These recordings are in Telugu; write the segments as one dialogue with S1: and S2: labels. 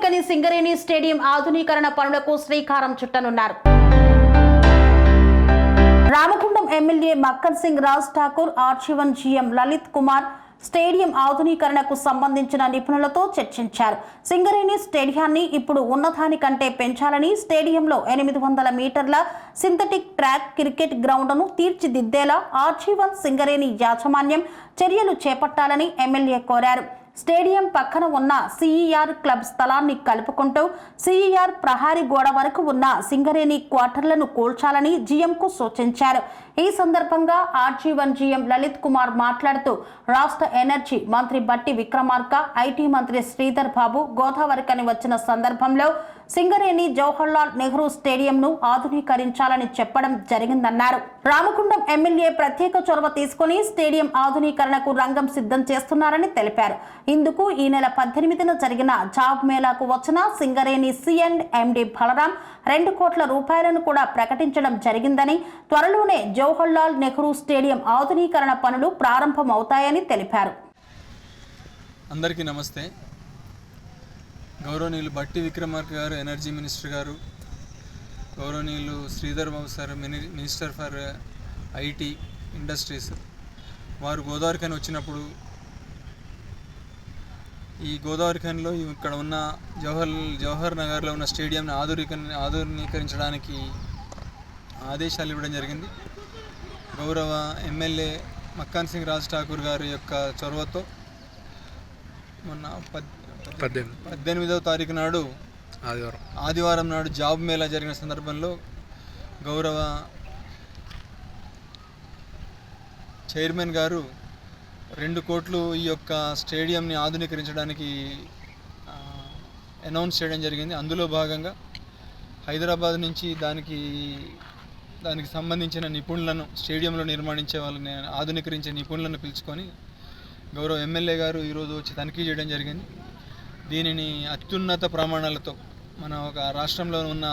S1: గోదావరిఖని సింగరేణి స్టేడియం ఆధునీకరణ పనులకు శ్రీకారం చుట్టనున్నారు. Ramagundam MLA Makkan Singh Raj Thakur, RG one GM Lalit Kumar stadium ఆధునీకరణకు సంబంధించిన నిపుణులతో చర్చించారు. సింగరేణి స్టేడియాన్ని ఇప్పుడు ఉన్నతానికంటే పెంచాలని, స్టేడియంలో 800 మీటర్ల సింథటిక్ ట్రాక్ క్రికెట్ గ్రౌండ్ను తీర్చిదిద్దేలా ఆర్జీవన్ సింగరేణి యాజమాన్యం చర్యలు చేపట్టాలని ఎమ్మెల్యే కోరారు. స్టేడియం పక్కన ఉన్న సిఈఆర్ క్లబ్ స్థలాన్ని కలుపుకుంటూ సిఈఆర్ ప్రహారీ గోడ వరకు ఉన్న సింగరేణి క్వార్టర్లను కూల్చాలని జీఎంకు సూచించారు. ఈ సందర్భంగా ఆర్జీవన్ జీఎం లలిత్ కుమార్ మాట్లాడుతూ రాష్ట్ర ఎనర్జీ మంత్రి బట్టి విక్రమార్క, ఐటీ మంత్రి శ్రీధర్ బాబు గోదావరిఖని వచ్చిన సందర్భంలో సింగరేణి జవహర్లాల్ నెహ్రూ స్టేడియంను ఆధునీకరించాలని చెప్పడం జరిగిందన్నారు. రామగుండం ఎమ్మెల్యే ప్రత్యేక చొరవ తీసుకుని స్టేడియం ఆధునీకరణకు రంగం సిద్ధం చేస్తున్నారని తెలిపారు. ఇందుకు ఈ నెల 18న జరిగిన జాబ్ మేళాకు వచ్చిన సింగరేణి సి&ఎండి బలరాం 2 కోట్ల రూపాయలను కూడా ప్రకటించడం జరిగిందని, త్వరలోనే జవహర్లాల్ నెహ్రూ స్టేడియం ఆధునీకరణ పనులు ప్రారంభమవుతాయని తెలిపారు.
S2: అందరికీ నమస్తే. గౌరవనీయులు బట్టి విక్రమార్క గారు ఎనర్జీ మినిస్టర్ గారు, గౌరవనీయులు Sridhar Babu sir minister for IT industries వారు గోదావరిఖని వచ్చినప్పుడు ఈ గోదావరిఖనిలో ఇక్కడ ఉన్న జవహర్ నగర్లో ఉన్న స్టేడియంని ఆధునీకరించడానికి ఆదేశాలు ఇవ్వడం జరిగింది. గౌరవ ఎమ్మెల్యే మక్కన్ సింగ్ రాజ్ ఠాకూర్ గారి యొక్క చొరవతో మొన్న 18వ తారీఖు నాడు ఆదివారం నాడు జాబ్ మేళా జరిగిన సందర్భంలో గౌరవ చైర్మన్ గారు 2 కోట్లు ఈ యొక్క స్టేడియంని ఆధునీకరించడానికి అనౌన్స్ చేయడం జరిగింది. అందులో భాగంగా హైదరాబాద్ నుంచి దానికి సంబంధించిన నిపుణులను, స్టేడియంలో నిర్మాణించే వాళ్ళని, ఆధునీకరించే నిపుణులను పిలుచుకొని గౌరవ ఎమ్మెల్యే గారు ఈరోజు వచ్చి తనిఖీ చేయడం జరిగింది. దీనిని అత్యున్నత ప్రమాణాలతో మన ఒక రాష్ట్రంలో ఉన్న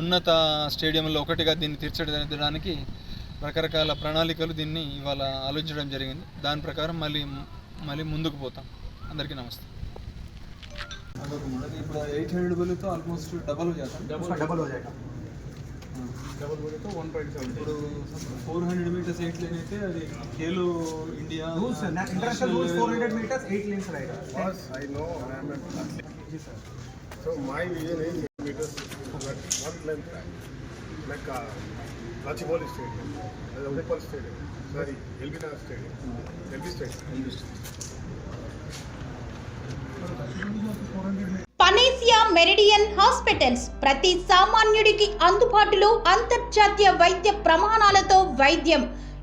S2: ఉన్నత స్టేడియంలో ఒకటిగా దీన్ని తీర్చిదిద్దడానికి రకరకాల ప్రణాళికలు దీన్ని ఇవాళ ఆలోచించడం జరిగింది. దాని ప్రకారం మళ్ళీ ముందుకు పోతాం. అందరికీ నమస్తే. ఇప్పుడు 800 బిల్లుతో ఆల్మోస్ట్ డబల్ हो जाएगा. डबल बोले तो 1.7. ఇప్పుడు 400 మీటర్స్ 8 लेन అయితే అది Khelo India
S3: international rules 400 meters 8 lanes रहेगा.
S4: Yes, I know. I am an athlete.
S3: जी sir.
S4: So my vision is meters that one length track, like Gachibowli Stadium, Udipal Stadium, sorry, Elbina Stadium, LB Stadium.
S1: Panacea Meridian hospitals ప్రతి సామాన్యుడికి అందుబాటులో అంతర్జాతీయ వైద్య ప్రమాణాలతో వైద్యం,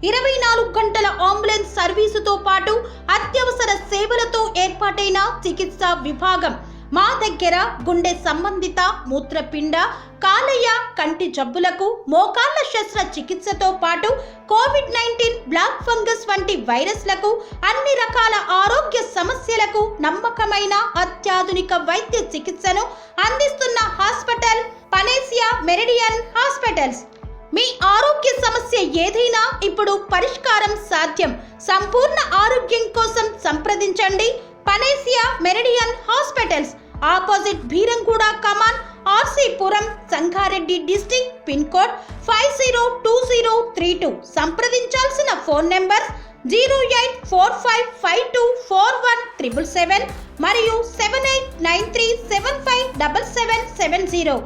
S1: 24 గంటల అంబులెన్స్ సర్వీసుతో పాటు అత్యవసర సేవలతో ఏర్పాటైన చికిత్సా విభాగం. మా దగ్గర గుండె సంబంధిత, మూత్రపిండ, కాలేయ, కంటి జబ్బులకు, మోకాళ్ల శస్త్రచికిత్సతో పాటు కోవిడ్-19, బ్లాక్ ఫంగస్ వంటి వైరస్లకు, అన్ని రకాల ఆరోగ్య సమస్యలకు నమ్మకమైన అత్యాధునిక వైద్య చికిత్సను అందిస్తున్న హాస్పిటల్ పనేసియా మెరిడియన్ హాస్పిటల్స్. మీ ఆరోగ్య సమస్య ఏదైనా ఇప్పుడు పరిష్కారం సాధ్యం. సంపూర్ణ ఆరోగ్యం కోసం సంప్రదించండి Panacea Meridian hospitals, opposite Bheeramguda Kaman, RC Puram, Sangareddy district, pin code 502032. సంప్రదించాల్సిన ఫోన్ నెంబర్ 0845524177 మరియు 7893757770.